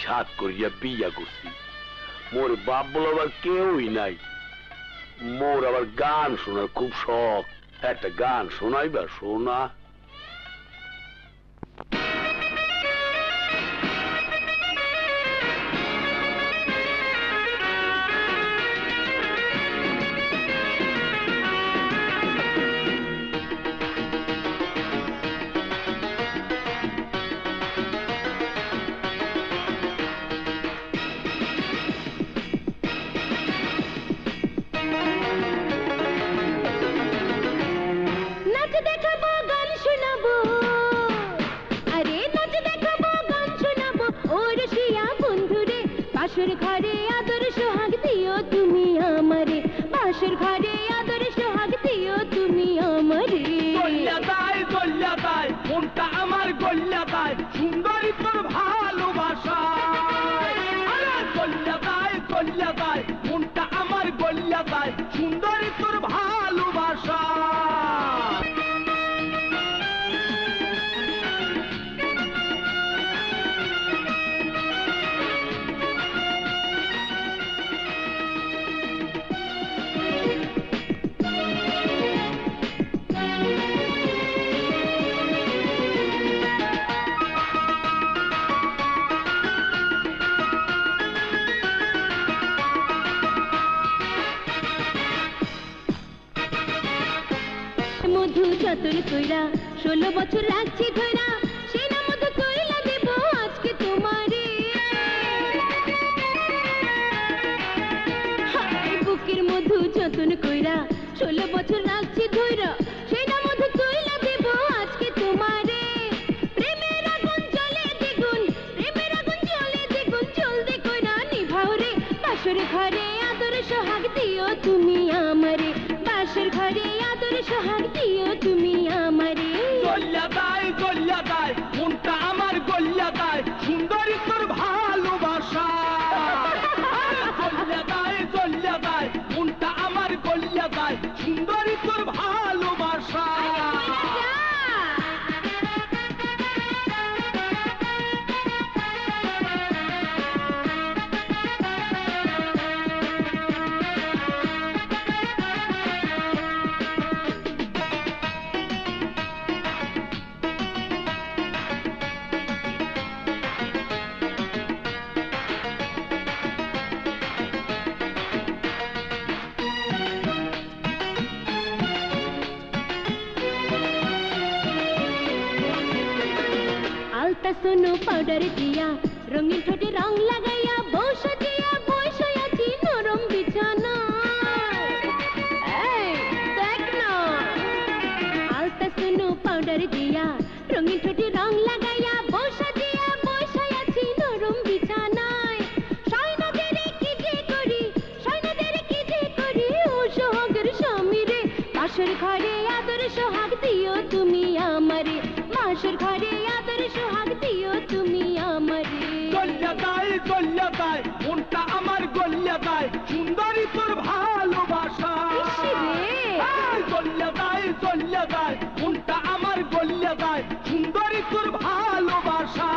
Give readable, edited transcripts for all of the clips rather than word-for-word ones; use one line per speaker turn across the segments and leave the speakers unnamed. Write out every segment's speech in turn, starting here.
সাত করিয়া বিয়া করছি, মোর বাপ বলবার কেউই নাই। মোর আবার গান শোনার খুব শখ, একটা গান শোনাইবা? শোনা।
বাসর ঘরে আদর সোহাগ দিও তুমি আমারে, বাসর ঘরে আদর সোহাগ দিও তুমি আমারে।
গল্লা তাই মনটা আমার গল্লা তাই, সুন্দরী তোর ভালোবাসা। গল্লা তাই মনটা আমার গল্লা তাই, সুন্দরী তোর ভালোবাসা।
মধু যতন কইরা 16 বছর রাখছি ধইরা, সেই না মধু কইলা দেব আজকে তোমারে। হায় বুকের মধু যতন কইরা 16 বছর রাখছি ধইরা, সেই না মধু কইলা দেব আজকে তোমারে। প্রেমের আগুন জ্বলে দ্বিগুণ, প্রেমের আগুন জ্বলে দ্বিগুণ, জলদি কইরা নিভাও রে। বাসর ঘরে আদর সোহাগ দিও তুমি আমারে, বাসর ঘরে আদর সোহাগ দিও তুমি আমারে।
গল্লা তাই মনটা আমার গল্লা তাই, সুন্দরী তোর ভালোবাসা। গল্লা তাই মনটা আমার গল্লা তাই, সুন্দরী তোর ভালোবাসা।
আলতা সোনো পাউডার দিয়া, রঙিন ঠোঁটে রং লাগাইয়া, বসে দিয়া বসে আছি নরম বিছানা। এই দেখ না, আলতা সোনো পাউডার দিয়া, রঙিন ঠোঁটে রং লাগাইয়া, বসে দিয়া বসে আছি নরম বিছানায়। সৈন্যদের কি যে করি, সৈন্যদের কি যে করি, ও সোহাগের স্বামী রে। বাসর ঘরে আদর সোহাগ দিও তুমি আমারে, বাসর ঘরে আদর সোহাগ দিও তুমি আমারে।
গল্লা তাই মনটা আমার গল্লা তাই, সুন্দরী তোর ভালোবাসা। গল্লা তাই মনটা আমার গল্লা তাই, সুন্দরী তোর ভালোবাসা।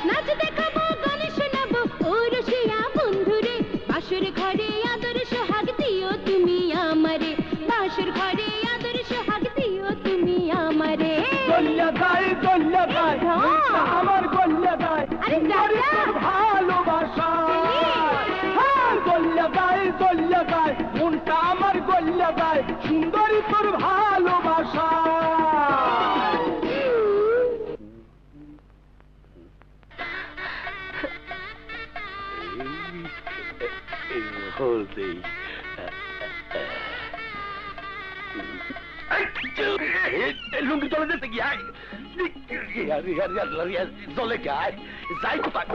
নাচ দেখাবো গান শোনাবো ও রসিয়া বন্ধুরে, বাসর ঘরে আদর সোহাগ দিও তুমি আমারে, বাসর ঘরে আদর সোহাগ দিও তুমি আমারে।
গল্লা তাই মনটা আমার গল্লা তাই, সুন্দরী তোর ভালোবাসা। গল্লা তাই মনটা আমার গল্লা তাই, সুন্দরী তোর ভালোবাসা।
লুঙ্গি চলে যেতে কি জলে গায় যাই কোথায়?